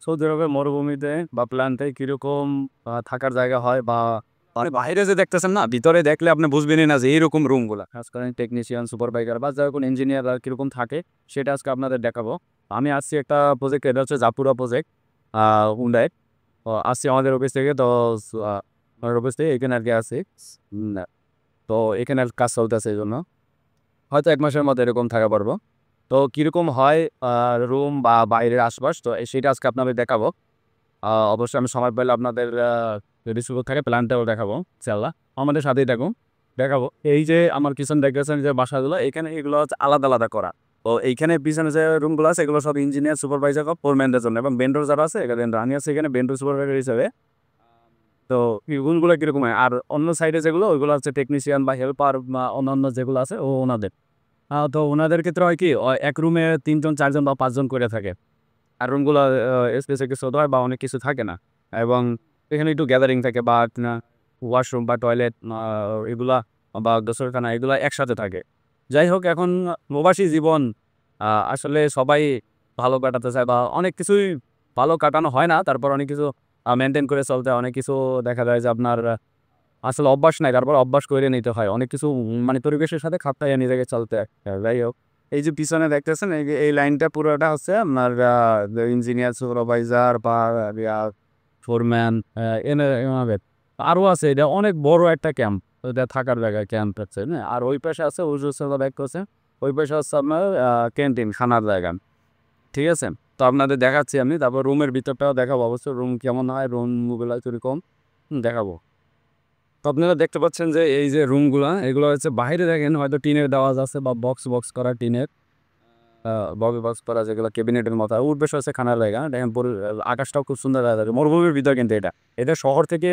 Saudi আরবের মরুভূমিতে বা প্ল্যান্টে কিরকম থাকার জায়গা হয় বা মানে বাইরে যে দেখতেছেন না, ভিতরে দেখলে আপনি বুঝবেনই না যে এইরকম রুমগুলা। খাস করে টেকনিশিয়ান, সুপারভাইজার বা যারা কোনো ইঞ্জিনিয়াররা কিরকম থাকে সেটা আজকে আপনাদের দেখাবো। আমি আসছি একটা প্রজেক্ট, এটা হচ্ছে জাপুরা প্রজেক্ট হুন্ডাই। আসছি আমাদের অফিস থেকে। তো আমার অফিস থেকে এখানে আর কি আসি। উম, তো এখানে আর কাজ চলতেছে, এই জন্য হয়তো 1 মাসের মধ্যে এরকম থাকা পারবো। তো কিরকম হয় রুম বা বাইরের আশপাশ, তো সেটা আজকে আপনাদের দেখাবো। অবশ্যই আমি সময় পেলে আপনাদের যদি সুযোগ থাকে প্ল্যানটাও দেখাবো ইনশাআল্লাহ। আমাদের সাথেই থাকুন, দেখাবো। এই যে আমার পিছনে দেখতেছেন যে বাসাগুলো, এখানে এগুলো হচ্ছে আলাদা আলাদা করা। তো এইখানে পিছনে যে রুমগুলো আছে এগুলো সব ইঞ্জিনিয়ার, সুপারভাইজার, ফোরম্যানদের জন্য, এবং বেন্ডর যারা আছে এখানে রানি আছে এখানে বেন্ডর সুপারভাইজার হিসেবে। তো এই রুমগুলো কিরকম হয়, আর অন্য সাইডে যেগুলো ওইগুলো হচ্ছে টেকনিশিয়ান বা হেল্পার বা অন্যান্য যেগুলো আছে ওনাদের। তো ওনাদের ক্ষেত্রে হয় কি, এক রুমে 3 জন 4 জন বা 5 জন করে থাকে। আর রুমগুলো স্পেস একটু ছোট হয় বা অনেক কিছু থাকে না, এবং এখানে একটু গ্যাদারিং থাকে বা ওয়াশরুম বা টয়লেট এগুলা বা গোসলখানা এগুলা একসাথে থাকে। যাই হোক, এখন প্রবাসী জীবন আসলে সবাই ভালো কাটাতে চায় বা অনেক কিছুই ভালো কাটানো হয় না, তারপর অনেক কিছু মেনটেন করে চলতে হয়। অনেক কিছু দেখা যায় যে আপনার আসলে অভ্যাস নাই, তারপর অভ্যাস করে নিতে হয় অনেক কিছু, মানে পরিবেশের সাথে খাপ খাইয়ে নিজেকে চলতে হয়। যাই হোক, এই যে পিছনে দেখতেছেন এই লাইনটা পুরোটা হচ্ছে আপনার ইঞ্জিনিয়ার, সুপারভাইজার বা ফোরম্যান এনে এভাবে আরও আছে। এটা অনেক বড় একটা ক্যাম্প, এটা থাকার জায়গা ক্যাম্প হচ্ছে, হ্যাঁ। আর ওই পাশে আছে উজুসলা ব্যাগ করছে, ওই পাশে হচ্ছে আপনার ক্যান্টিন, খানার জায়গা। ঠিক আছে, তো আপনাদের দেখাচ্ছি আমি, তারপর রুমের ভিতরটাও দেখাবো অবশ্যই, রুম কেমন হয়, রুমগুলো কিরকম দেখাবো। তো আপনারা দেখতে পাচ্ছেন যে এই যে রুমগুলা, এগুলো হচ্ছে বাইরে দেখেন হয়তো টিনের দেওয়া আছে বা বক্স বক্স করা টিনের, বক্স বক্স করা যেগুলো ক্যাবিনেটের মতো। আর উঠবে হচ্ছে খানার জায়গা, দেখেন আকাশটাও খুব সুন্দর দেখা যাচ্ছে। মরুভূমির ভিতর কিন্তু এটা এটা শহর থেকে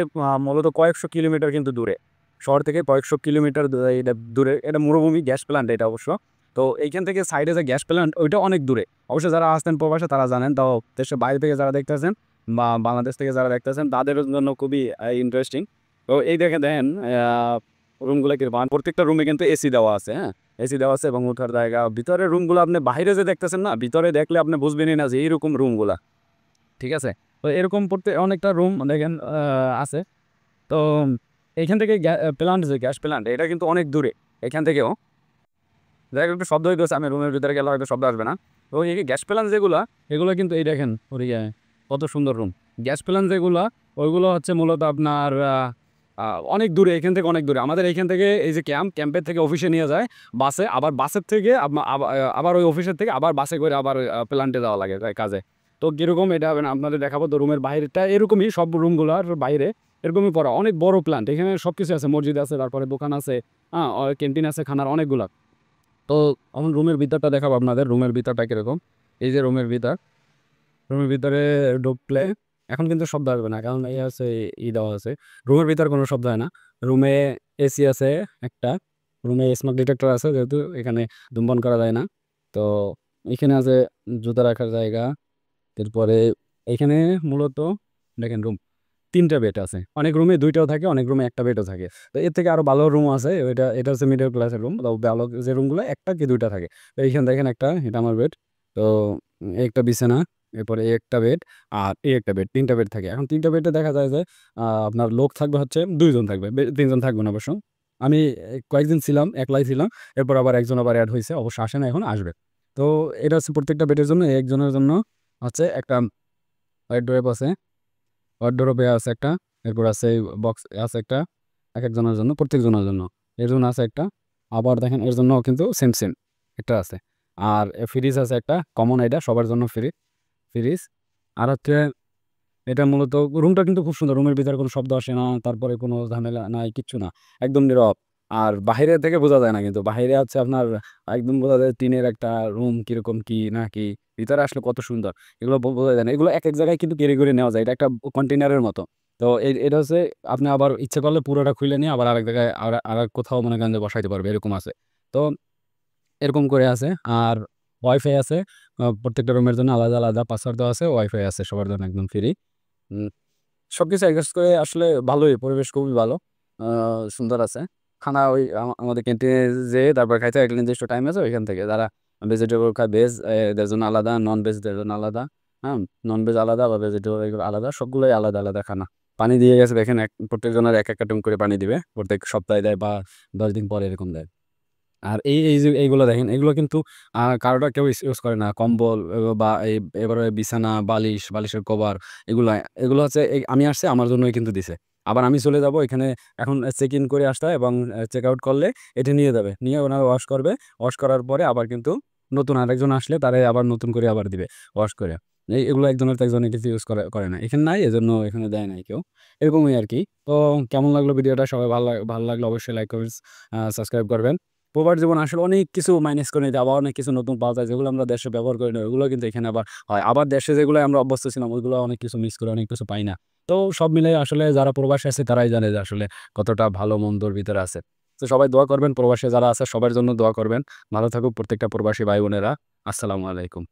মূলত কয়েকশো কিলোমিটার কিন্তু দূরে। শহর থেকে কয়েকশো কিলোমিটার এটা দূরে, এটা মরুভূমি গ্যাস প্ল্যান্ট এটা অবশ্য। তো এইখান থেকে সাইডে যে গ্যাস প্ল্যান্ট ওইটা অনেক দূরে। অবশ্যই যারা আসতেন প্রবাসে তারা জানেন। তাও দেশের বাইরে থেকে যারা দেখতেছেন বা বাংলাদেশ থেকে যারা দেখতেছেন তাদের জন্য খুবই ইন্টারেস্টিং। তো এই দেখেন রুমগুলো কি, প্রত্যেকটা রুমে কিন্তু এসি দেওয়া আছে, হ্যাঁ। এসি দেওয়া আছে এবং ওঠার জায়গা। ভিতরের রুমগুলো আপনি বাইরে যে দেখতেছেন না, ভিতরে দেখলে আপনি বুঝবেনই না যে এইরকম রুমগুলা। ঠিক আছে, তো এরকম পড়তে অনেকটা রুম দেখেন আছে। তো এইখান থেকে প্ল্যান্ট, যে গ্যাস প্ল্যান্ট এটা কিন্তু অনেক দূরে এখান থেকেও। জায়গা একটু শব্দ হইতেছে, আমি রুমের ভিতরে গেলে হয়তো শব্দ আসবে না। তো এই গ্যাস প্ল্যান্ট যেগুলা, এগুলো কিন্তু এই দেখেন ওদিকে কত সুন্দর রুম। গ্যাস প্ল্যান্ট যেগুলা ওইগুলো হচ্ছে মূলত আপনার অনেক দূরে, এখান থেকে অনেক দূরে। আমাদের এইখান থেকে এই যে ক্যাম্পের থেকে অফিসে নিয়ে যায় বাসে, আবার বাসের থেকে আবার ওই অফিসের থেকে আবার বাসে করে আবার প্ল্যান্টে যাওয়া লাগে কাজে। তো কীরকম এটা আপনাদের দেখাবো। তো রুমের বাইরেটা এরকমই, সব রুমগুলোর বাইরে এরকমই পড়া অনেক বড় প্ল্যান্ট। এখানে সব কিছু আছে, মসজিদ আছে, তারপরে দোকান আছে, হ্যাঁ, ক্যান্টিন আছে, খানার অনেকগুলা। তো এখন রুমের ভিতরটা দেখাবো আপনাদের, রুমের ভিতরটা কিরকম। এই যে রুমের ভিতর, রুমের ভিতরে ঢুকলে এখন কিন্তু শব্দ আসবে না, কারণ এই আছে, দেওয়া আছে। রুমের ভিতর কোনো শব্দ হয় না। রুমে এসি আছে একটা, রুমে স্মোক ডিটেক্টর আছে, যেহেতু এখানে ধূমপান করা যায় না। তো এখানে আছে জুতা রাখার জায়গা। এরপরে এখানে মূলত দেখেন রুম 3টা বেড আছে। অনেক রুমে 2টাও থাকে, অনেক রুমে একটা বেডও থাকে। তো এর থেকে আরো ভালো রুম আছে, এটা হচ্ছে মিডল ক্লাসের রুম। তো ভালো যে রুমগুলো একটা কি 2টা থাকে। তো এইখানে দেখেন একটা, এটা আমার বেড। তো এই একটা বিছানা, এরপরে এই একটা বেড, আর এই একটা বেড, 3টা বেড থাকে। এখন 3টা বেডে দেখা যায় যে আপনার লোক থাকবে হচ্ছে 2জন থাকবে, 3জন থাকবে না অবশ্য। আমি কয়েকদিন ছিলাম, একলাই ছিলাম। এরপর আবার একজন আবার অ্যাড হয়েছে, অবশ্য আসে না, এখন আসবে। তো এটা হচ্ছে প্রত্যেকটা বেডের জন্য, একজনের জন্য হচ্ছে একটা ওয়ার্ডরোব আছে, ওয়ার্ডরোবে আছে একটা। এরপর আছে বক্স আছে একটা, এক একজনের জন্য, প্রত্যেকজনের জন্য। এর জন্য আছে একটা। আবার দেখেন এর জন্য কিন্তু সেম সেম একটা আছে। আর ফ্রিজ আছে একটা কমন, এটা সবার জন্য ফ্রি ফ্রিজ। আর হচ্ছে এটা মূলত রুমটা কিন্তু খুব সুন্দর, রুমের ভিতরে কোনো শব্দ আসে না, তারপরে কোনো ঝামেলা নাই, কিচ্ছু না, একদম নীরব। আর বাইরে থেকে বোঝা যায় না, কিন্তু বাইরে হচ্ছে আপনার একদম বোঝা যায় টিনের একটা রুম কিরকম কি না কি। ভিতরে আসলে কত সুন্দর এগুলো বোঝা যায় না। এগুলো এক এক জায়গায় কিন্তু ক্যারি করে নেওয়া যায়, এটা একটা কন্টেনারের মতো। তো এটা হচ্ছে আপনি আবার ইচ্ছে করলে পুরোটা খুলে নিয়ে আবার আরেক জায়গায় আর কোথাও মনে করেন যে বসাইতে পারবে, এরকম আছে। তো এরকম করে আছে। আর ওয়াইফাই আছে, প্রত্যেকটা রুমের জন্য আলাদা আলাদা পাসওয়ার্ড দেওয়া আছে, ওয়াইফাই আছে সবার জন্য একদম ফ্রি। সবকিছু অ্যাডজাস্ট করে আসলে ভালোই, পরিবেশ খুবই ভালো, সুন্দর আছে। খানা ওই আমাদের ক্যান্টিনে যেয়ে তারপর খাইতে একটা নির্দিষ্ট টাইম আছে, ওইখান থেকে যারা ভেজিটেবল খায়, ভেজ এদের জন্য আলাদা, নন ভেজদের জন্য আলাদা। হ্যাঁ, ননভেজ আলাদা বা ভেজিটেবল এগুলো আলাদা, সবগুলোই আলাদা আলাদা খানা। পানি দিয়ে গেছে দেখেন, প্রত্যেকজনের এক এক কার্টুন করে পানি দিবে, প্রত্যেক সপ্তাহে দেয় বা 10 দিন পরে এরকম দেয়। আর এই যে এইগুলো দেখেন, এগুলো কিন্তু কারোটা কেউ ইউজ করে না। কম্বল বা এবারে বিছানা, বালিশের কভার, এগুলা এগুলো হচ্ছে আমি আসছে আমার জন্যই কিন্তু দিছে। আবার আমি চলে যাব এখানে, এখন চেক ইন করে আসতে হয় এবং চেক আউট করলে এটা নিয়ে যাবে। নিয়ে ওনারা ওয়াশ করবে। ওয়াশ করার পরে আবার কিন্তু নতুন আরেকজন আসলে তারে আবার নতুন করে আবার দিবে ওয়াশ করে। এগুলো একজনের তো একজনের কিছু ইউজ করে না। এখানে নাই, এজন্য এখানে দেয় নাই কেউ। এরকমই আরকি। তো কেমন লাগলো ভিডিওটা? সবাই ভালো লাগলে অবশ্যই লাইক, কমেন্টস, সাবস্ক্রাইব করবেন। প্রবাস জীবন আসলে অনেক কিছু মাইনাস করে নিতে, আবার অনেক কিছু নতুন পাওয়া যায় যেগুলো আমরা দেশে ব্যবহার করি না, ওগুলো কিন্তু এখানে আবার হয়। আবার দেশে যেগুলো আমরা অভ্যস্ত ছিলাম ওইগুলো অনেক কিছু মিস করে, অনেক কিছু পাই না। তো সব মিলে আসলে যারা প্রবাসে আছে তারাই জানে যে আসলে কতটা ভালো মন্দর ভিতরে আছে। তো সবাই দোয়া করবেন, প্রবাসে যারা আছে সবার জন্য দোয়া করবেন। ভালো থাকুক প্রত্যেকটা প্রবাসী ভাই বোনেরা। আসসালামু আলাইকুম।